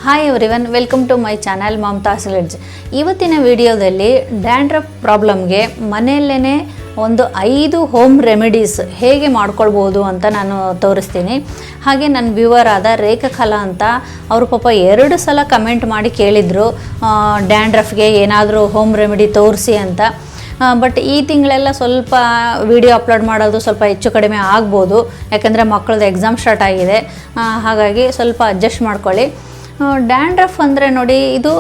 Hi everyone, welcome to my channel Mamata's village. ಇವತ್ತಿನ ವಿಡಿಯೋದಲ್ಲಿ dandruff ಪ್ರಾಬ್ಲಮ್ಗೆ ಮನೆಯಲ್ಲೇ ಒಂದು 5 ಹೋಮ್ ರೆಮಿಡೀಸ್ ಹೇಗೆ ಮಾಡ್ಕೊಳ್ಬೋದು ಅಂತ ನಾನು ತೋರಿಸ್ತೀನಿ. ಹಾಗೆ ನನ್ನ ವ್ಯೂವರ್ ಆದ ರೇಖಾಕಲಾ ಅಂತ ಅವರು ಪಾಪ 2 ಸಲ ಕಮೆಂಟ್ ಮಾಡಿ ಕೇಳಿದರು ಡ್ಯಾಂಡ್ರಫ್ಗೆ ಏನಾದರೂ ಹೋಮ್ ರೆಮಿಡಿ ತೋರಿಸಿ ಅಂತ. ಬಟ್ ಈ ತಿಂಗಳೆಲ್ಲ ಸ್ವಲ್ಪ ವಿಡಿಯೋ ಅಪ್ಲೋಡ್ ಮಾಡೋದು ಸ್ವಲ್ಪ ಹೆಚ್ಚು ಕಡಿಮೆ ಆಗ್ಬೋದು, ಯಾಕಂದರೆ ಮಕ್ಕಳದ್ದು ಎಕ್ಸಾಮ್ ಸ್ಟಾರ್ಟ್ ಆಗಿದೆ. ಹಾಗಾಗಿ ಸ್ವಲ್ಪ ಅಡ್ಜಸ್ಟ್ ಮಾಡ್ಕೊಳ್ಳಿ. ಡ್ಯಾಂಡ್ರಫ್ ಅಂದರೆ ನೋಡಿ, ಇದು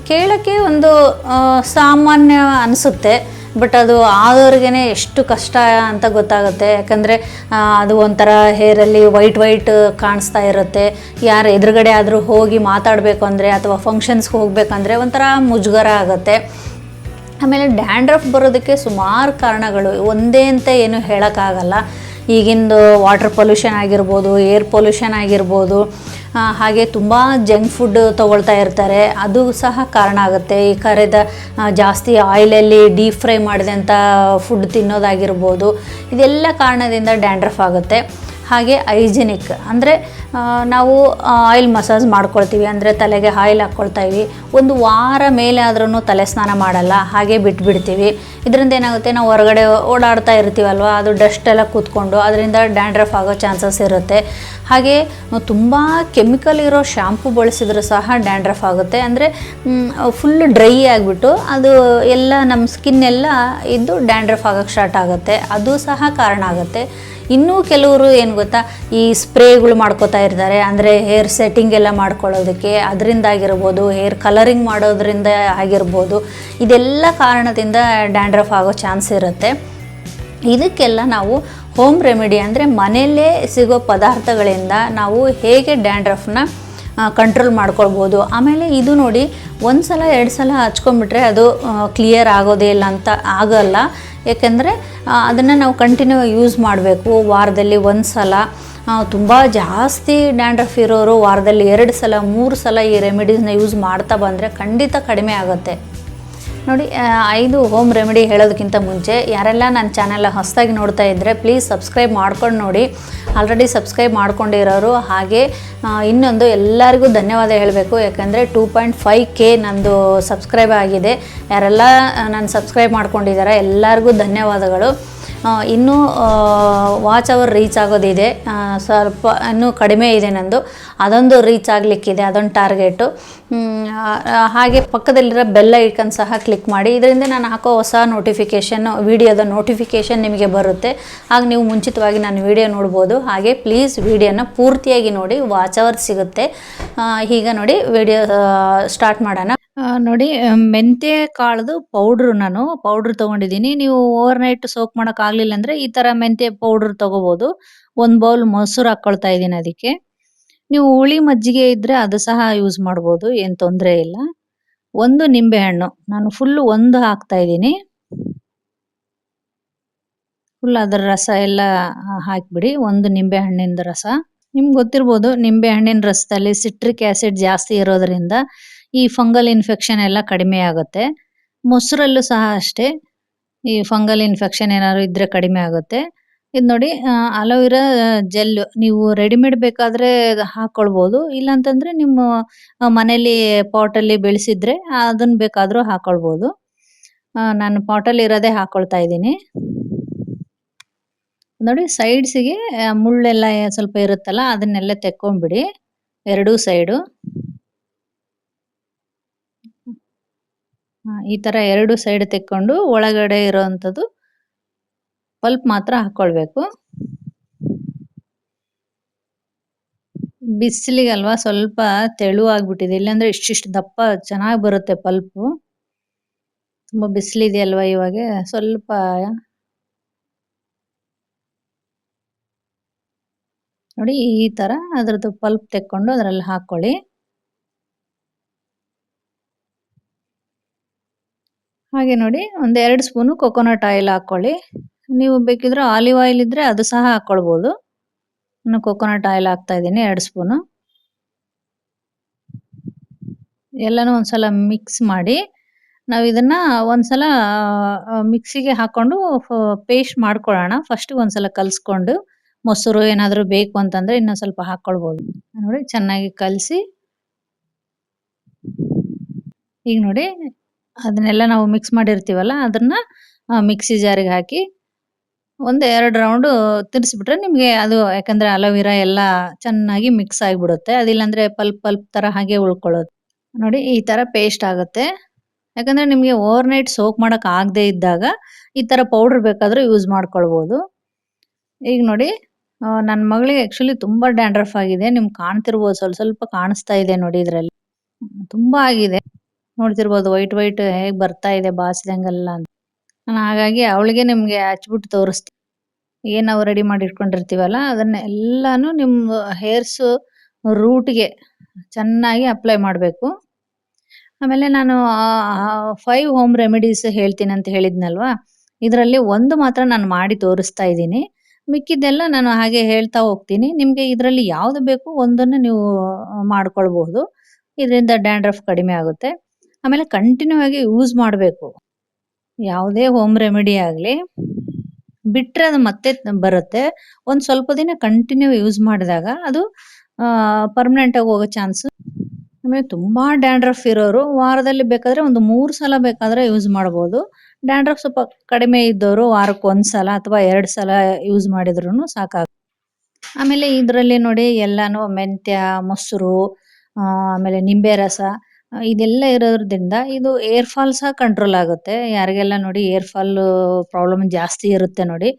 ಕೇಳೋಕ್ಕೆ ಒಂದು ಸಾಮಾನ್ಯ ಅನಿಸುತ್ತೆ, ಬಟ್ ಅದು ಆದವ್ರಿಗೇ ಎಷ್ಟು ಕಷ್ಟ ಅಂತ ಗೊತ್ತಾಗುತ್ತೆ. ಯಾಕಂದರೆ ಅದು ಒಂಥರ ಹೇರಲ್ಲಿ ವೈಟ್ ಕಾಣಿಸ್ತಾ ಇರುತ್ತೆ. ಯಾರು ಎದುರುಗಡೆ ಆದರೂ ಹೋಗಿ ಮಾತಾಡಬೇಕು ಅಂದರೆ ಅಥವಾ ಫಂಕ್ಷನ್ಸ್ಗೆ ಹೋಗಬೇಕಂದ್ರೆ ಒಂಥರ ಮುಜುಗರ ಆಗುತ್ತೆ. ಆಮೇಲೆ ಡ್ಯಾಂಡ್ರಫ್ ಬರೋದಕ್ಕೆ ಸುಮಾರು ಕಾರಣಗಳು, ಒಂದೇ ಅಂತ ಏನು ಹೇಳೋಕ್ಕಾಗಲ್ಲ. ಈಗಿಂದು ವಾಟರ್ ಪೊಲ್ಯೂಷನ್ ಆಗಿರ್ಬೋದು, ಏರ್ ಪೊಲ್ಯೂಷನ್ ಆಗಿರ್ಬೋದು, ಹಾಗೆ ತುಂಬ ಜಂಕ್ ಫುಡ್ ತೊಗೊಳ್ತಾ ಇರ್ತಾರೆ, ಅದು ಸಹ ಕಾರಣ ಆಗುತ್ತೆ. ಈ ಕರೆದ ಜಾಸ್ತಿ ಆಯಿಲಲ್ಲಿ ಡೀಪ್ ಫ್ರೈ ಮಾಡಿದಂಥ ಫುಡ್ ತಿನ್ನೋದಾಗಿರ್ಬೋದು, ಇದೆಲ್ಲ ಕಾರಣದಿಂದ ಡ್ಯಾಂಡ್ರಫ್ ಆಗುತ್ತೆ. ಹಾಗೆ ಹೈಜಿನಿಕ್ ಅಂದರೆ ನಾವು ಆಯಿಲ್ ಮಸಾಜ್ ಮಾಡ್ಕೊಳ್ತೀವಿ, ಅಂದರೆ ತಲೆಗೆ ಆಯಿಲ್ ಹಾಕ್ಕೊಳ್ತಾಯಿವಿ, ಒಂದು ವಾರ ಮೇಲೆ ಆದ್ರೂ ತಲೆ ಸ್ನಾನ ಮಾಡಲ್ಲ, ಹಾಗೆ ಬಿಟ್ಬಿಡ್ತೀವಿ. ಇದರಿಂದ ಏನಾಗುತ್ತೆ, ನಾವು ಹೊರಗಡೆ ಓಡಾಡ್ತಾ ಇರ್ತೀವಲ್ವ, ಅದು ಡಸ್ಟ್ ಎಲ್ಲ ಕೂತ್ಕೊಂಡು ಅದರಿಂದ ಡ್ಯಾಂಡ್ರಫ್ ಆಗೋ ಚಾನ್ಸಸ್ ಇರುತ್ತೆ. ಹಾಗೆ ತುಂಬ ಕೆಮಿಕಲ್ ಇರೋ ಶ್ಯಾಂಪು ಬಳಸಿದ್ರೂ ಸಹ ಡ್ಯಾಂಡ್ರಫ್ ಆಗುತ್ತೆ. ಅಂದರೆ ಫುಲ್ ಡ್ರೈ ಆಗಿಬಿಟ್ಟು ಅದು ಎಲ್ಲ ನಮ್ಮ ಸ್ಕಿನ್ನೆಲ್ಲ ಇದ್ದು ಡ್ಯಾಂಡ್ರಫ್ ಆಗೋಕ್ಕೆ ಸ್ಟಾರ್ಟ್ ಆಗುತ್ತೆ, ಅದು ಸಹ ಕಾರಣ ಆಗುತ್ತೆ. ಇನ್ನೂ ಕೆಲವರು ಏನು ಗೊತ್ತಾ, ಈ ಸ್ಪ್ರೇಗಳು ಮಾಡ್ಕೋತಾ ಇರ್ತಾರೆ, ಅಂದರೆ ಹೇರ್ ಸೆಟ್ಟಿಂಗ್ ಎಲ್ಲ ಮಾಡ್ಕೊಳ್ಳೋದಕ್ಕೆ, ಅದರಿಂದ ಆಗಿರ್ಬೋದು, ಹೇರ್ ಕಲರಿಂಗ್ ಮಾಡೋದ್ರಿಂದ ಆಗಿರ್ಬೋದು, ಇದೆಲ್ಲ ಕಾರಣದಿಂದ ಡ್ಯಾಂಡ್ರಫ್ ಆಗೋ ಚಾನ್ಸ್ ಇರುತ್ತೆ. ಇದಕ್ಕೆಲ್ಲ ನಾವು ಹೋಮ್ ರೆಮಿಡಿ ಅಂದರೆ ಮನೆಯಲ್ಲೇ ಸಿಗೋ ಪದಾರ್ಥಗಳಿಂದ ನಾವು ಹೇಗೆ ಡ್ಯಾಂಡ್ರಫ್ನ ಕಂಟ್ರೋಲ್ ಮಾಡ್ಕೊಳ್ಬೋದು. ಆಮೇಲೆ ಇದು ನೋಡಿ, 1 ಸಲ 2 ಸಲ ಹಚ್ಕೊಂಡ್ಬಿಟ್ರೆ ಅದು ಕ್ಲಿಯರ್ ಆಗೋದೇ ಇಲ್ಲ ಅಂತ ಆಗಲ್ಲ. ಏಕೆಂದರೆ ಅದನ್ನು ನಾವು ಕಂಟಿನ್ಯೂ ಯೂಸ್ ಮಾಡಬೇಕು. ವಾರದಲ್ಲಿ 1 ಸಲ, ತುಂಬ ಜಾಸ್ತಿ ಡ್ಯಾಂಡ್ರಫ್ ಇರೋರು ವಾರದಲ್ಲಿ 2 ಸಲ 3 ಸಲ ಈ ರೆಮಿಡೀಸ್ನ ಯೂಸ್ ಮಾಡ್ತಾ ಬಂದರೆ ಖಂಡಿತ ಕಡಿಮೆ ಆಗುತ್ತೆ. ನೋಡಿ, 5 ಹೋಮ್ ರೆಮಿಡಿ ಹೇಳೋದಕ್ಕಿಂತ ಮುಂಚೆ ಯಾರೆಲ್ಲ ನನ್ನ ಚಾನಲ್ ಹೊಸದಾಗಿ ನೋಡ್ತಾ ಇದ್ದರೆ ಪ್ಲೀಸ್ ಸಬ್ಸ್ಕ್ರೈಬ್ ಮಾಡ್ಕೊಂಡು ನೋಡಿ. ಆಲ್ರೆಡಿ ಸಬ್ಸ್ಕ್ರೈಬ್ ಮಾಡ್ಕೊಂಡಿರೋರು, ಹಾಗೆ ಇನ್ನೊಂದು ಎಲ್ಲರಿಗೂ ಧನ್ಯವಾದ ಹೇಳಬೇಕು, ಯಾಕಂದರೆ 2.5K ನಂದು ಸಬ್ಸ್ಕ್ರೈಬ್ ಆಗಿದೆ. ಯಾರೆಲ್ಲ ನಾನು ಸಬ್ಸ್ಕ್ರೈಬ್ ಮಾಡ್ಕೊಂಡಿದ್ದಾರೆ ಎಲ್ಲರಿಗೂ ಧನ್ಯವಾದಗಳು. ಇನ್ನೂ ವಾಚ್ ಅವರ್ ರೀಚ್ ಆಗೋದಿದೆ, ಸ್ವಲ್ಪ ಇನ್ನೂ ಕಡಿಮೆ ಇದೆ ನಂದು, ಅದೊಂದು ರೀಚ್ ಆಗಲಿಕ್ಕಿದೆ, ಅದೊಂದು ಟಾರ್ಗೆಟು. ಹಾಗೆ ಪಕ್ಕದಲ್ಲಿರೋ ಬೆಲ್ ಐಕನ್ ಸಹ ಕ್ಲಿಕ್ ಮಾಡಿ, ಇದರಿಂದ ನಾನು ಹಾಕೋ ಹೊಸ ನೋಟಿಫಿಕೇಷನ್, ವಿಡಿಯೋದ ನೋಟಿಫಿಕೇಷನ್ ನಿಮಗೆ ಬರುತ್ತೆ. ಆಗ ನೀವು ಮುಂಚಿತವಾಗಿ ನಾನು ವಿಡಿಯೋ ನೋಡ್ಬೋದು. ಹಾಗೆ ಪ್ಲೀಸ್ ವಿಡಿಯೋನ ಪೂರ್ತಿಯಾಗಿ ನೋಡಿ, ವಾಚ್ ಅವರ್ ಸಿಗುತ್ತೆ. ಈಗ ನೋಡಿ, ವಿಡಿಯೋ ಸ್ಟಾರ್ಟ್ ಮಾಡೋಣ. ನೋಡಿ, ಮೆಂತ್ಯ ಕಾಳ್ದು ನಾನು ಪೌಡ್ರ್ ತೊಗೊಂಡಿದ್ದೀನಿ. ನೀವು ಓವರ್ ನೈಟ್ ಸೋಕ್ ಮಾಡೋಕ್ಕಾಗಲಿಲ್ಲ ಅಂದರೆ ಈ ಥರ ಮೆಂತ್ಯ ಪೌಡ್ರ್ ತೊಗೋಬೋದು. 1 ಬೌಲ್ ಮೊಸರು ಹಾಕ್ಕೊಳ್ತಾ ಇದ್ದೀನಿ ಅದಕ್ಕೆ. ನೀವು ಹುಳಿ ಮಜ್ಜಿಗೆ ಇದ್ದರೆ ಅದು ಸಹ ಯೂಸ್ ಮಾಡ್ಬೋದು, ಏನು ತೊಂದರೆ ಇಲ್ಲ. 1 ನಿಂಬೆಹಣ್ಣು, ನಾನು ಫುಲ್ 1 ಹಾಕ್ತಾ ಇದ್ದೀನಿ. ಫುಲ್ ಅದರ ರಸ ಎಲ್ಲ ಹಾಕಿಬಿಡಿ, 1 ನಿಂಬೆ ಹಣ್ಣಿಂದ ರಸ. ನಿಮ್ಗೆ ಗೊತ್ತಿರ್ಬೋದು, ನಿಂಬೆ ಹಣ್ಣಿನ ರಸದಲ್ಲಿ ಸಿಟ್ರಿಕ್ ಆ್ಯಸಿಡ್ ಜಾಸ್ತಿ ಇರೋದ್ರಿಂದ ಈ ಫಂಗಲ್ ಇನ್ಫೆಕ್ಷನ್ ಎಲ್ಲ ಕಡಿಮೆ ಆಗುತ್ತೆ. ಮೊಸರಲ್ಲೂ ಸಹ ಅಷ್ಟೇ, ಈ ಫಂಗಲ್ ಇನ್ಫೆಕ್ಷನ್ ಏನಾದ್ರು ಇದ್ದರೆ ಕಡಿಮೆ ಆಗುತ್ತೆ. ಇದು ನೋಡಿ, ಅಲೋವೆರಾ ಜೆಲ್ ನೀವು ರೆಡಿಮೇಡ್ ಬೇಕಾದರೆ ಹಾಕ್ಕೊಳ್ಬೋದು, ಇಲ್ಲಾಂತಂದರೆ ನಿಮ್ಮ ಮನೇಲಿ ಪಾಟಲ್ಲಿ ಬೆಳೆಸಿದ್ರೆ ಅದನ್ನು ಬೇಕಾದರೂ ಹಾಕ್ಕೊಳ್ಬೋದು. ನಾನು ಪಾಟಲ್ಲಿ ಇರೋದೇ ಹಾಕ್ಕೊಳ್ತಾ ಇದ್ದೀನಿ. ನೋಡಿ, ಸೈಡ್ಸಿಗೆ ಮುಳ್ಳೆಲ್ಲ ಸ್ವಲ್ಪ ಇರುತ್ತಲ್ಲ, ಅದನ್ನೆಲ್ಲ ತೆಕ್ಕೊಂಬಿಡಿ 2 ಸೈಡು. ಈ ಥರ 2 ಸೈಡ್ ತೆಕ್ಕೊಂಡು ಒಳಗಡೆ ಇರೋವಂಥದ್ದು ಪಲ್ಪ್ ಮಾತ್ರ ಹಾಕ್ಕೊಳ್ಬೇಕು. ಬಿಸಿಲಿಗಲ್ವಾ ಸ್ವಲ್ಪ ತೆಳುವಾಗ್ಬಿಟ್ಟಿದೆ, ಇಲ್ಲಾಂದರೆ ಇಷ್ಟಿಷ್ಟು ದಪ್ಪ ಚೆನ್ನಾಗಿ ಬರುತ್ತೆ ಪಲ್ಪು. ತುಂಬ ಬಿಸಿಲಿದೆಯಲ್ವ ಇವಾಗ, ಸ್ವಲ್ಪ ನೋಡಿ ಈ ಥರ ಅದರದ್ದು ಪಲ್ಪ್ ತೆಕ್ಕೊಂಡು ಅದರಲ್ಲಿ ಹಾಕ್ಕೊಳ್ಳಿ. ಹಾಗೆ ನೋಡಿ, 1 2 ಸ್ಪೂನು ಕೊಕೊನಟ್ ಆಯಿಲ್ ಹಾಕ್ಕೊಳ್ಳಿ. ನೀವು ಬೇಕಿದ್ರೆ ಆಲಿವ್ ಆಯಿಲ್ ಇದ್ದರೆ ಅದು ಸಹ ಹಾಕ್ಕೊಳ್ಬೋದು. ನಾನು ಕೊಕೊನಟ್ ಆಯಿಲ್ ಹಾಕ್ತಾ ಇದ್ದೀನಿ 2 ಸ್ಪೂನು. ಎಲ್ಲನೂ ಒಂದ್ಸಲ ಮಿಕ್ಸ್ ಮಾಡಿ, ನಾವು ಇದನ್ನು ಒಂದ್ಸಲ ಮಿಕ್ಸಿಗೆ ಹಾಕ್ಕೊಂಡು ಪೇಸ್ಟ್ ಮಾಡ್ಕೊಳ್ಳೋಣ. ಫಸ್ಟ್ ಒಂದ್ಸಲ ಕಲಿಸ್ಕೊಂಡು, ಮೊಸರು ಏನಾದರೂ ಬೇಕು ಅಂತಂದರೆ ಇನ್ನೊಂದು ಸ್ವಲ್ಪ ಹಾಕ್ಕೊಳ್ಬೋದು. ನೋಡಿ, ಚೆನ್ನಾಗಿ ಕಲಸಿ ಈಗ ನೋಡಿ ಅದನ್ನೆಲ್ಲ ನಾವು ಮಿಕ್ಸ್ ಮಾಡಿರ್ತೀವಲ್ಲ ಅದನ್ನ ಮಿಕ್ಸಿ ಜಾರಿಗೆ ಹಾಕಿ ಒಂದು 2 ರೌಂಡು ತಿರ್ಸ್ಬಿಟ್ರೆ ನಿಮಗೆ ಅದು ಯಾಕಂದ್ರೆ ಅಲೋವೆರಾ ಎಲ್ಲ ಚೆನ್ನಾಗಿ ಮಿಕ್ಸ್ ಆಗಿಬಿಡುತ್ತೆ. ಅದಿಲ್ಲಾಂದ್ರೆ ಪಲ್ಪ್ ಪಲ್ಪ್ ತರ ಹಾಗೆ ಉಳ್ಕೊಳ್ಳುತ್ತೆ. ನೋಡಿ ಈ ತರ ಪೇಸ್ಟ್ ಆಗುತ್ತೆ. ಯಾಕಂದ್ರೆ ನಿಮಗೆ ಓವರ್ ನೈಟ್ ಸೋಕ್ ಮಾಡಕ್ ಆಗದೆ ಇದ್ದಾಗ ಈ ತರ ಪೌಡರ್ ಬೇಕಾದ್ರೆ ಯೂಸ್ ಮಾಡ್ಕೊಳ್ಬಹುದು. ಈಗ ನೋಡಿ ನನ್ನ ಮಗಳಿಗೆ ಆಕ್ಚುಲಿ ತುಂಬಾ ಡ್ಯಾಂಡ್ರಫ್ ಆಗಿದೆ. ನಿಮ್ಗೆ ಕಾಣ್ತಿರ್ಬೋದು, ಸ್ವಲ್ಪ ಸ್ವಲ್ಪ ಕಾಣಿಸ್ತಾ ಇದೆ ನೋಡಿ ಇದ್ರಲ್ಲಿ. ತುಂಬಾ ಆಗಿದೆ. ನೋಡ್ತಿರ್ಬೋದು ವೈಟ್ ವೈಟ್ ಹೇಗ್ ಬರ್ತಾ ಇದೆ ಬಾಸಿದಂಗೆಲ್ಲ ಅಂತ. ನಾನು ಹಾಗಾಗಿ ಅವಳಿಗೆ ನಿಮ್ಗೆ ಹಚ್ಬಿಟ್ಟು ತೋರಿಸ್ತೀನಿ. ಏನ್ ನಾವು ರೆಡಿ ಮಾಡಿ ಇಟ್ಕೊಂಡಿರ್ತೀವಲ್ಲ ಅದನ್ನ ಎಲ್ಲಾನು ನಿಮ್ಮ ಹೇರ್ಸ್ ರೂಟ್ಗೆ ಚೆನ್ನಾಗಿ ಅಪ್ಲೈ ಮಾಡಬೇಕು. ಆಮೇಲೆ ನಾನು 5 ಹೋಮ್ ರೆಮಿಡೀಸ್ ಹೇಳ್ತೀನಿ ಅಂತ ಹೇಳಿದ್ನಲ್ವಾ, ಇದರಲ್ಲಿ ಒಂದು ಮಾತ್ರ ನಾನು ಮಾಡಿ ತೋರಿಸ್ತಾ ಇದ್ದೀನಿ. ಮಿಕ್ಕಿದ್ದೆಲ್ಲ ನಾನು ಹಾಗೆ ಹೇಳ್ತಾ ಹೋಗ್ತೀನಿ. ನಿಮ್ಗೆ ಇದರಲ್ಲಿ ಯಾವ್ದು ಬೇಕು ಒಂದನ್ನು ನೀವು ಮಾಡ್ಕೊಳ್ಬಹುದು. ಇದರಿಂದ ಡ್ಯಾಂಡ್ರಫ್ ಕಡಿಮೆ ಆಗುತ್ತೆ. ಆಮೇಲೆ ಕಂಟಿನ್ಯೂ ಆಗಿ ಯೂಸ್ ಮಾಡಬೇಕು. ಯಾವುದೇ ಹೋಮ್ ರೆಮಿಡಿ ಆಗ್ಲಿ ಬಿಟ್ರೆ ಅದು ಮತ್ತೆ ಬರುತ್ತೆ. ಒಂದ್ ಸ್ವಲ್ಪ ದಿನ ಕಂಟಿನ್ಯೂ ಯೂಸ್ ಮಾಡಿದಾಗ ಅದು ಪರ್ಮನೆಂಟ್ ಆಗಿ ಹೋಗೋ ಚಾನ್ಸ್. ಆಮೇಲೆ ತುಂಬಾ ಡ್ಯಾಂಡ್ರಫ್ ಇರೋರು ವಾರದಲ್ಲಿ ಬೇಕಾದ್ರೆ ಒಂದು 3 ಸಲ ಬೇಕಾದ್ರೆ ಯೂಸ್ ಮಾಡಬಹುದು. ಡ್ಯಾಂಡ್ರಫ್ ಸ್ವಲ್ಪ ಕಡಿಮೆ ಇದ್ದವರು ವಾರಕ್ಕೆ 1 ಸಲ ಅಥವಾ 2 ಸಲ ಯೂಸ್ ಮಾಡಿದ್ರೂ ಸಾಕಾಗುತ್ತೆ. ಆಮೇಲೆ ಇದರಲ್ಲಿ ನೋಡಿ ಎಲ್ಲಾನು ಮೆಂತ್ಯ, ಮೊಸರು, ಆಮೇಲೆ ನಿಂಬೆ ರಸ ಇದೆಲ್ಲ ಇರೋದ್ರಿಂದ ಇದು ಏರ್ ಫಾಲ್ ಸಹ ಕಂಟ್ರೋಲ್ ಆಗುತ್ತೆ. ಯಾರಿಗೆಲ್ಲ ನೋಡಿ ಏರ್ ಫಾಲ್ ಪ್ರಾಬ್ಲಮ್ ಜಾಸ್ತಿ ಇರುತ್ತೆ ನೋಡಿ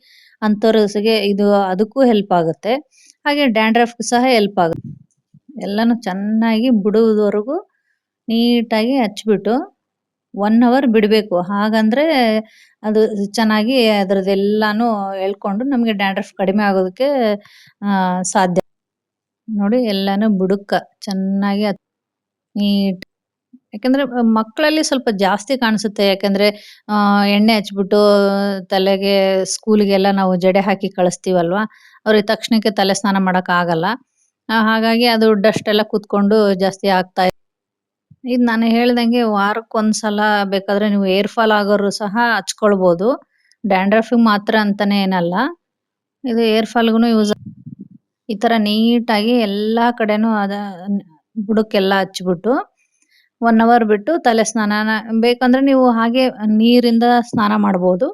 ಅಂಥವ್ರಿಗೆ ಇದು ಅದಕ್ಕೂ ಹೆಲ್ಪ್ ಆಗುತ್ತೆ. ಹಾಗೆ ಡ್ಯಾಂಡ್ರಫ್ ಸಹ ಹೆಲ್ಪ್ ಆಗುತ್ತೆ. ಎಲ್ಲಾನು ಚೆನ್ನಾಗಿ ಬಿಡುವುದವರೆಗೂ ನೀಟಾಗಿ ಹಚ್ಬಿಟ್ಟು 1 ಅವರ್ ಬಿಡಬೇಕು. ಹಾಗಂದ್ರೆ ಅದು ಚೆನ್ನಾಗಿ ಅದರದ್ದೆಲ್ಲಾನು ಎಳ್ಕೊಂಡು ನಮಗೆ ಡ್ಯಾಂಡ್ರಫ್ ಕಡಿಮೆ ಆಗೋದಕ್ಕೆ ಸಾಧ್ಯ. ನೋಡಿ ಎಲ್ಲಾನು ಬುಡಕ್ಕ ಚೆನ್ನಾಗಿ ನೀಟ್. ಯಾಕಂದ್ರೆ ಮಕ್ಕಳಲ್ಲಿ ಸ್ವಲ್ಪ ಜಾಸ್ತಿ ಕಾಣಿಸುತ್ತೆ. ಯಾಕಂದ್ರೆ ಎಣ್ಣೆ ಹಚ್ಬಿಟ್ಟು ತಲೆಗೆ ಸ್ಕೂಲಿಗೆಲ್ಲ ನಾವು ಜಡೆ ಹಾಕಿ ಕಳಿಸ್ತೀವಲ್ವಾ, ಅವ್ರಿಗೆ ತಕ್ಷಣಕ್ಕೆ ತಲೆ ಸ್ನಾನ ಮಾಡಕ್ ಆಗಲ್ಲ. ಹಾಗಾಗಿ ಅದು ಡಸ್ಟ್ ಎಲ್ಲ ಕೂತ್ಕೊಂಡು ಜಾಸ್ತಿ ಆಗ್ತಾ ಇದೆ. ಇದು ನಾನು ಹೇಳ್ದಂಗೆ ವಾರಕ್ಕೊಂದ್ಸಲ ಬೇಕಾದ್ರೆ ನೀವು ಏರ್ ಫಾಲ್ ಆಗೋರು ಸಹ ಹಚ್ಕೊಳ್ಬಹುದು. ಡ್ಯಾಂಡ್ರಫ್ ಮಾತ್ರ ಅಂತಾನೆ ಏನಲ್ಲ, ಇದು ಏರ್ ಫಾಲ್ಗೂ ಯೂಸ್. ಈ ತರ ನೀಟಾಗಿ ಎಲ್ಲಾ ಕಡೆನೂ ಬುಡಕ್ಕೆಲ್ಲ ಹಚ್ಬಿಟ್ಟು 1 ಅವರ್ ಬಿಟ್ಟು ತಲೆ ಸ್ನಾನ ಬೇಕಂದ್ರೆ ನೀವು ಹಾಗೆ ನೀರಿಂದ ಸ್ನಾನ ಮಾಡಬಹುದು.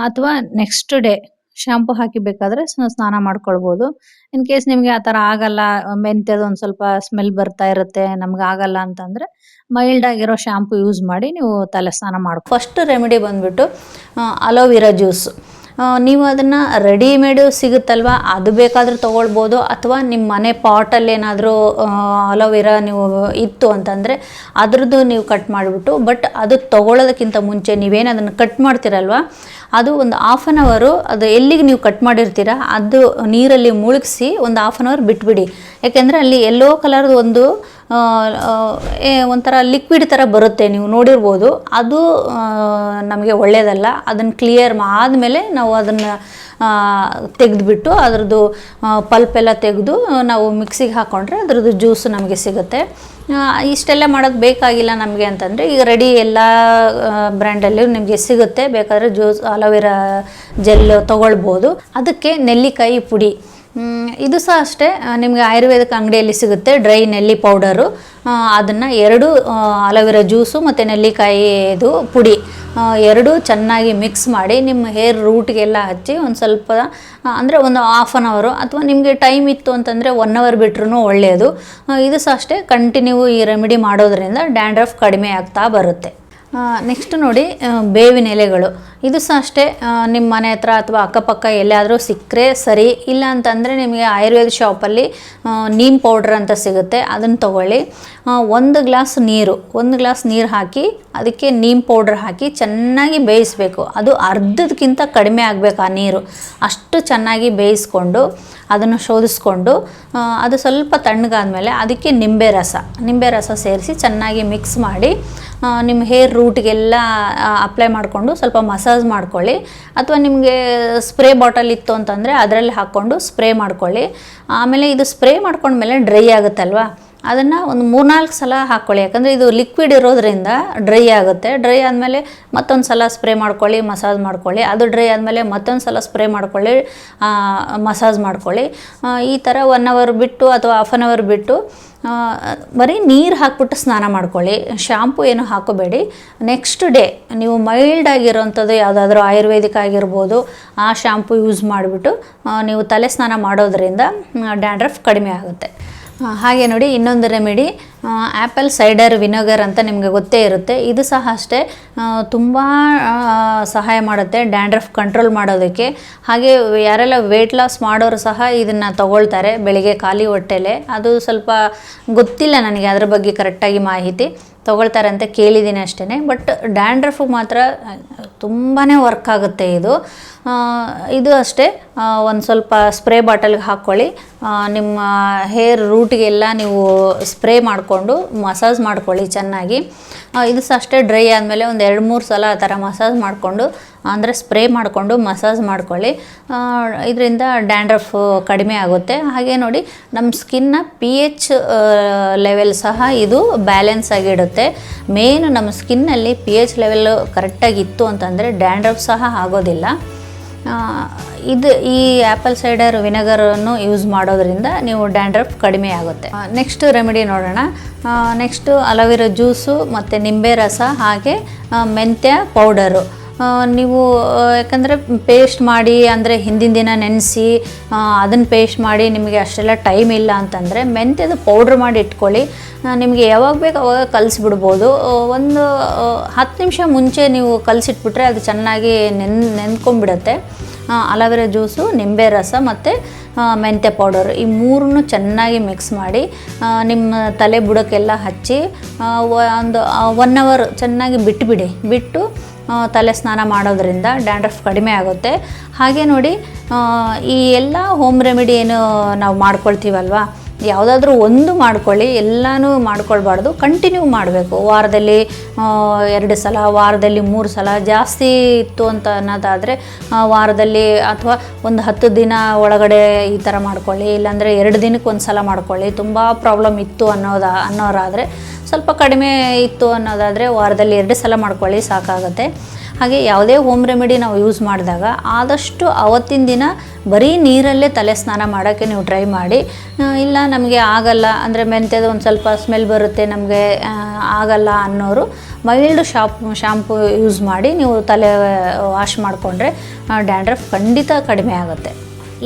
ಅಥವಾ ನೆಕ್ಸ್ಟ್ ಡೇ ಶಾಂಪೂ ಹಾಕಿ ಬೇಕಾದ್ರೆ ಸ್ನಾನ ಮಾಡ್ಕೊಳ್ಬಹುದು. ಇನ್ ಕೇಸ್ ನಿಮ್ಗೆ ಆ ತರ ಆಗಲ್ಲ, ಮೆಂತ್ಯದ ಒಂದ್ ಸ್ವಲ್ಪ ಸ್ಮೆಲ್ ಬರ್ತಾ ಇರುತ್ತೆ, ನಮ್ಗೆ ಆಗಲ್ಲ ಅಂತಂದ್ರೆ ಮೈಲ್ಡ್ ಆಗಿರೋ ಶಾಂಪೂ ಯೂಸ್ ಮಾಡಿ ನೀವು ತಲೆ ಸ್ನಾನ ಮಾಡಿ. ಫಸ್ಟ್ ರೆಮಿಡಿ ಬಂದ್ಬಿಟ್ಟು ಅಲೋವೆರಾ ಜ್ಯೂಸ್. ನೀವು ಅದನ್ನು ರೆಡಿಮೇಡ್ ಸಿಗುತ್ತಲ್ವ, ಅದು ಬೇಕಾದರೂ ತೊಗೊಳ್ಬೋದು. ಅಥವಾ ನಿಮ್ಮ ಮನೆ ಪಾಟಲ್ಲಿ ಏನಾದರೂ ಅಲೋವೆರಾ ನೀವು ಇತ್ತು ಅಂತಂದರೆ ಅದ್ರದ್ದು ನೀವು ಕಟ್ ಮಾಡಿಬಿಟ್ಟು, ಬಟ್ ಅದು ತೊಗೊಳ್ಳೋದಕ್ಕಿಂತ ಮುಂಚೆ ನೀವೇನು ಅದನ್ನು ಕಟ್ ಮಾಡ್ತೀರಲ್ವ, ಅದು ಒಂದು 1/2 ಅವರು ಅದು ಎಲ್ಲಿಗೆ ನೀವು ಕಟ್ ಮಾಡಿರ್ತೀರ ಅದು ನೀರಲ್ಲಿ ಮುಳುಗಿಸಿ ಒಂದು 1/2 ಅವರ್ ಬಿಟ್ಬಿಡಿ. ಯಾಕೆಂದರೆ ಅಲ್ಲಿ ಯೆಲ್ಲೋ ಕಲರ್ದು ಒಂದು ಒಂಥರ ಲಿಕ್ವಿಡ್ ಥರ ಬರುತ್ತೆ, ನೀವು ನೋಡಿರ್ಬೋದು. ಅದು ನಮಗೆ ಒಳ್ಳೆಯದಲ್ಲ. ಅದನ್ನು ಕ್ಲಿಯರ್ ಆದಮೇಲೆ ನಾವು ಅದನ್ನು ತೆಗೆದುಬಿಟ್ಟು ಅದರದ್ದು ಪಲ್ಪ್ ಎಲ್ಲ ತೆಗೆದು ನಾವು ಮಿಕ್ಸಿಗೆ ಹಾಕ್ಕೊಂಡ್ರೆ ಅದರದ್ದು ಜ್ಯೂಸು ನಮಗೆ ಸಿಗುತ್ತೆ. ಇಷ್ಟೆಲ್ಲ ಮಾಡೋಕ್ಕೆ ಬೇಕಾಗಿಲ್ಲ ನಮಗೆ ಅಂತಂದರೆ ಈಗ ರೆಡಿ ಎಲ್ಲ ಬ್ರ್ಯಾಂಡಲ್ಲೂ ನಿಮಗೆ ಸಿಗುತ್ತೆ. ಬೇಕಾದರೆ ಜ್ಯೂಸ್ ಅಲೋವೆರಾ ಜೆಲ್ ತೊಗೊಳ್ಬೋದು. ಅದಕ್ಕೆ ನೆಲ್ಲಿಕಾಯಿ ಪುಡಿ, ಇದು ಸಹ ಅಷ್ಟೇ ನಿಮಗೆ ಆಯುರ್ವೇದಿಕ್ ಅಂಗಡಿಯಲ್ಲಿ ಸಿಗುತ್ತೆ. ಡ್ರೈ ನೆಲ್ಲಿ ಪೌಡರು, ಅದನ್ನು 2 ಅಲೋವೆರಾ ಜ್ಯೂಸು ಮತ್ತು ನೆಲ್ಲಿಕಾಯಿದು ಪುಡಿ 2 ಚೆನ್ನಾಗಿ ಮಿಕ್ಸ್ ಮಾಡಿ ನಿಮ್ಮ ಹೇರ್ ರೂಟ್ಗೆಲ್ಲ ಹಚ್ಚಿ ಒಂದು ಸ್ವಲ್ಪ ಅಂದರೆ ಒಂದು 1/2 ಅವರು, ಅಥವಾ ನಿಮಗೆ ಟೈಮ್ ಇತ್ತು ಅಂತಂದರೆ 1 ಅವರ್ ಬಿಟ್ರೂ ಒಳ್ಳೆಯದು. ಇದು ಸಹ ಅಷ್ಟೇ ಕಂಟಿನ್ಯೂ ಈ ರೆಮಿಡಿ ಮಾಡೋದ್ರಿಂದ ಡ್ಯಾಂಡ್ರಫ್ ಕಡಿಮೆ ಆಗ್ತಾ ಬರುತ್ತೆ. ನೆಕ್ಸ್ಟ್ ನೋಡಿ ಬೇವಿನ ಎಲೆಗಳು. ಇದು ಸಹ ಅಷ್ಟೇ ನಿಮ್ಮ ಮನೆ ಹತ್ರ ಅಥವಾ ಅಕ್ಕಪಕ್ಕ ಎಲ್ಲಾದರೂ ಸಿಕ್ಕರೆ ಸರಿ, ಇಲ್ಲ ಅಂತಂದರೆ ನಿಮಗೆ ಆಯುರ್ವೇದ ಶಾಪಲ್ಲಿ ನೀಮ್ ಪೌಡ್ರ್ ಅಂತ ಸಿಗುತ್ತೆ, ಅದನ್ನು ತೊಗೊಳ್ಳಿ. 1 ಗ್ಲಾಸ್ ನೀರು ಹಾಕಿ ಅದಕ್ಕೆ ನೀಮ್ ಪೌಡ್ರ್ ಹಾಕಿ ಚೆನ್ನಾಗಿ ಬೇಯಿಸಬೇಕು. ಅದು ಅರ್ಧದಕ್ಕಿಂತ ಕಡಿಮೆ ಆಗಬೇಕು ಆ ನೀರು. ಅಷ್ಟು ಚೆನ್ನಾಗಿ ಬೇಯಿಸ್ಕೊಂಡು ಅದನ್ನು ಶೋಧಿಸ್ಕೊಂಡು ಅದು ಸ್ವಲ್ಪ ತಣ್ಣಗಾದ್ಮೇಲೆ ಅದಕ್ಕೆ ನಿಂಬೆ ರಸ ಸೇರಿಸಿ ಚೆನ್ನಾಗಿ ಮಿಕ್ಸ್ ಮಾಡಿ ನಿಮ್ಮ ಹೇರ್ ರೂಟ್ಗೆಲ್ಲ ಅಪ್ಲೈ ಮಾಡಿಕೊಂಡು ಸ್ವಲ್ಪ ಮಸಾಜ್ ಮಾಡ್ಕೊಳ್ಳಿ. ಅಥವಾ ನಿಮಗೆ ಸ್ಪ್ರೇ ಬಾಟಲ್ ಇತ್ತು ಅಂತಂದರೆ ಅದರಲ್ಲಿ ಹಾಕ್ಕೊಂಡು ಸ್ಪ್ರೇ ಮಾಡ್ಕೊಳ್ಳಿ. ಆಮೇಲೆ ಇದು ಸ್ಪ್ರೇ ಮಾಡ್ಕೊಂಡ್ಮೇಲೆ ಡ್ರೈ ಆಗುತ್ತಲ್ವ, ಅದನ್ನು ಒಂದು 3-4 ಸಲ ಹಾಕ್ಕೊಳ್ಳಿ. ಯಾಕಂದರೆ ಇದು ಲಿಕ್ವಿಡ್ ಇರೋದ್ರಿಂದ ಡ್ರೈ ಆಗುತ್ತೆ. ಡ್ರೈ ಆದಮೇಲೆ ಮತ್ತೊಂದು ಸಲ ಸ್ಪ್ರೇ ಮಾಡ್ಕೊಳ್ಳಿ, ಮಸಾಜ್ ಮಾಡ್ಕೊಳ್ಳಿ. ಅದು ಡ್ರೈ ಆದಮೇಲೆ ಮತ್ತೊಂದು ಸಲ ಸ್ಪ್ರೇ ಮಾಡ್ಕೊಳ್ಳಿ, ಮಸಾಜ್ ಮಾಡ್ಕೊಳ್ಳಿ. ಈ ಥರ 1 ಅವರ್ ಬಿಟ್ಟು ಅಥವಾ ಹಾಫ್ ಆನ್ ಅವರ್ ಬಿಟ್ಟು ಬರೀ ನೀರು ಹಾಕ್ಬಿಟ್ಟು ಸ್ನಾನ ಮಾಡ್ಕೊಳ್ಳಿ. ಶಾಂಪು ಏನು ಹಾಕೋಬೇಡಿ. ನೆಕ್ಸ್ಟ್ ಡೇ ನೀವು ಮೈಲ್ಡ್ ಆಗಿರೋವಂಥದ್ದು ಯಾವುದಾದ್ರೂ ಆಯುರ್ವೇದಿಕ್ ಆಗಿರ್ಬೋದು, ಆ ಶಾಂಪು ಯೂಸ್ ಮಾಡಿಬಿಟ್ಟು ನೀವು ತಲೆ ಸ್ನಾನ ಮಾಡೋದ್ರಿಂದ ಡ್ಯಾಂಡ್ರಫ್ ಕಡಿಮೆ ಆಗುತ್ತೆ. ಹಾಗೆ ನೋಡಿ, ಇನ್ನೊಂದು ರೆಮಿಡಿ ಆ್ಯಪಲ್ ಸೈಡರ್ ವಿನೆಗರ್ ಅಂತ ನಿಮಗೆ ಗೊತ್ತೇ ಇರುತ್ತೆ. ಇದು ಸಹ ಅಷ್ಟೇ ತುಂಬ ಸಹಾಯ ಮಾಡುತ್ತೆ ಡ್ಯಾಂಡ್ರಫ್ ಕಂಟ್ರೋಲ್ ಮಾಡೋದಕ್ಕೆ. ಹಾಗೆ ಯಾರೆಲ್ಲ ವೆಯ್ಟ್ ಲಾಸ್ ಮಾಡೋರು ಸಹ ಇದನ್ನು ತಗೊಳ್ತಾರೆ ಬೆಳಿಗ್ಗೆ ಖಾಲಿ ಹೊಟ್ಟೆಲೆ. ಅದು ಸ್ವಲ್ಪ ಗೊತ್ತಿಲ್ಲ ನನಗೆ ಅದ್ರ ಬಗ್ಗೆ ಕರೆಕ್ಟಾಗಿ ಮಾಹಿತಿ. ತೊಗೊಳ್ತಾರೆ ಅಂತ ಕೇಳಿದ್ದೀನಿ ಅಷ್ಟೇ. ಬಟ್ ಡ್ಯಾಂಡ್ರಫು ಮಾತ್ರ ತುಂಬಾ ವರ್ಕ್ ಆಗುತ್ತೆ ಇದು. ಇದು ಅಷ್ಟೇ, ಒಂದು ಸ್ವಲ್ಪ ಸ್ಪ್ರೇ ಬಾಟಲ್ಗೆ ಹಾಕ್ಕೊಳ್ಳಿ. ನಿಮ್ಮ ಹೇರ್ ರೂಟ್ಗೆಲ್ಲ ನೀವು ಸ್ಪ್ರೇ ಮಾಡಿಕೊಂಡು ಮಸಾಜ್ ಮಾಡ್ಕೊಳ್ಳಿ ಚೆನ್ನಾಗಿ. ಇದು ಸಹ ಅಷ್ಟೇ, ಡ್ರೈ ಆದಮೇಲೆ ಒಂದು 2-3 ಸಲ ಆ ಥರ ಮಸಾಜ್ ಮಾಡಿಕೊಂಡು, ಅಂದರೆ ಸ್ಪ್ರೇ ಮಾಡಿಕೊಂಡು ಮಸಾಜ್ ಮಾಡ್ಕೊಳ್ಳಿ. ಇದರಿಂದ ಡ್ಯಾಂಡ್ರಫ್ ಕಡಿಮೆ ಆಗುತ್ತೆ. ಹಾಗೆ ನೋಡಿ, ನಮ್ಮ ಸ್ಕಿನ್ನ pH ಲೆವೆಲ್ ಸಹ ಇದು ಬ್ಯಾಲೆನ್ಸ್ ಆಗಿಡುತ್ತೆ. ಮೇನ್ ನಮ್ಮ ಸ್ಕಿನ್ನಲ್ಲಿ pH ಲೆವೆಲ್ ಕರೆಕ್ಟಾಗಿತ್ತು ಅಂತಂದರೆ ಡ್ಯಾಂಡ್ರಫ್ ಸಹ ಆಗೋದಿಲ್ಲ. ಈ ಆ್ಯಪಲ್ ಸೈಡರ್ ವಿನೆಗರನ್ನು ಯೂಸ್ ಮಾಡೋದ್ರಿಂದ ನೀವು ಡ್ಯಾಂಡ್ರಫ್ ಕಡಿಮೆ ಆಗುತ್ತೆ. ನೆಕ್ಸ್ಟ್ ರೆಮಿಡಿ ನೋಡೋಣ. ನೆಕ್ಸ್ಟು ಅಲೋವೆರಾ ಜ್ಯೂಸು ಮತ್ತು ನಿಂಬೆ ರಸ, ಹಾಗೆ ಮೆಂತ್ಯ ಪೌಡರು. ನೀವು ಯಾಕಂದರೆ ಪೇಸ್ಟ್ ಮಾಡಿ, ಅಂದರೆ ಹಿಂದಿನ ದಿನ ನೆನೆಸಿ ಅದನ್ನು ಪೇಸ್ಟ್ ಮಾಡಿ ನಿಮಗೆ ಅಷ್ಟೆಲ್ಲ ಟೈಮ್ ಇಲ್ಲ ಅಂತಂದರೆ ಮೆಂತ್ಯದ ಪೌಡ್ರ್ ಮಾಡಿ ಇಟ್ಕೊಳ್ಳಿ. ನಿಮಗೆ ಯಾವಾಗ ಬೇಕು ಅವಾಗ ಕಲಿಸ್ಬಿಡ್ಬೋದು. ಒಂದು 10 ನಿಮಿಷ ಮುಂಚೆ ನೀವು ಕಲಸಿಟ್ಬಿಟ್ರೆ ಅದು ಚೆನ್ನಾಗಿ ನೆಂದ್ಕೊಂಡ್ಬಿಡುತ್ತೆ. ಅಲೋವೆರಾ ಜ್ಯೂಸು, ನಿಂಬೆ ರಸ ಮತ್ತು ಮೆಂತ್ಯ ಪೌಡರ್, ಈ 3 ಚೆನ್ನಾಗಿ ಮಿಕ್ಸ್ ಮಾಡಿ ನಿಮ್ಮ ತಲೆ ಬುಡಕ್ಕೆಲ್ಲ ಹಚ್ಚಿ ಒಂದು 1 ಅವರ್ ಚೆನ್ನಾಗಿ ಬಿಟ್ಟು ತಲೆ ಸ್ನಾನ ಮಾಡೋದ್ರಿಂದ ಡ್ಯಾಂಡ್ರಫ್ ಕಡಿಮೆ ಆಗುತ್ತೆ. ಹಾಗೆ ನೋಡಿ, ಈ ಎಲ್ಲ ಹೋಮ್ ರೆಮಿಡಿ ಏನು ನಾವು ಮಾಡ್ಕೊಳ್ತೀವಲ್ವ, ಯಾವುದಾದ್ರೂ ಒಂದು ಮಾಡ್ಕೊಳ್ಳಿ, ಎಲ್ಲನೂ ಮಾಡ್ಕೊಳ್ಬಾರ್ದು. ಕಂಟಿನ್ಯೂ ಮಾಡಬೇಕು. ವಾರದಲ್ಲಿ 2 ಸಲ, ವಾರದಲ್ಲಿ 3 ಸಲ, ಜಾಸ್ತಿ ಇತ್ತು ಅಂತ ಅನ್ನೋದಾದರೆ ವಾರದಲ್ಲಿ ಅಥವಾ ಒಂದು 10 ದಿನ ಒಳಗಡೆ ಈ ಥರ ಮಾಡ್ಕೊಳ್ಳಿ. ಇಲ್ಲಾಂದರೆ 2 ದಿನಕ್ಕೆ 1 ಸಲ ಮಾಡ್ಕೊಳ್ಳಿ. ತುಂಬ ಪ್ರಾಬ್ಲಮ್ ಇತ್ತು ಅನ್ನೋರಾದರೆ, ಸ್ವಲ್ಪ ಕಡಿಮೆ ಇತ್ತು ಅನ್ನೋದಾದರೆ ವಾರದಲ್ಲಿ 2 ಸಲ ಮಾಡ್ಕೊಳ್ಳಿ, ಸಾಕಾಗುತ್ತೆ. ಹಾಗೆ ಯಾವುದೇ ಹೋಮ್ ರೆಮಿಡಿ ನಾವು ಯೂಸ್ ಮಾಡಿದಾಗ ಆದಷ್ಟು ಅವತ್ತಿನ ದಿನ ಬರೀ ನೀರಲ್ಲೇ ತಲೆ ಸ್ನಾನ ಮಾಡೋಕ್ಕೆ ನೀವು ಟ್ರೈ ಮಾಡಿ. ಇಲ್ಲ ನಮಗೆ ಆಗಲ್ಲ ಅಂದರೆ ಮೆಂತ್ಯದ ಒಂದು ಸ್ವಲ್ಪ ಸ್ಮೆಲ್ ಬರುತ್ತೆ, ನಮಗೆ ಆಗಲ್ಲ ಅನ್ನೋರು ಮೈಲ್ಡ್ ಶಾಂಪು ಯೂಸ್ ಮಾಡಿ ನೀವು ತಲೆ ವಾಶ್ ಮಾಡಿಕೊಂಡ್ರೆ ಡ್ಯಾಂಡ್ರಫ್ ಖಂಡಿತ ಕಡಿಮೆ ಆಗುತ್ತೆ.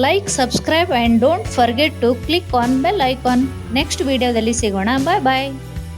Like, subscribe and don't forget to click on bell icon. Next ವಿಡಿಯೋದಲ್ಲಿ ಸಿಗೋಣ. ಬಾಯ್ ಬಾಯ್.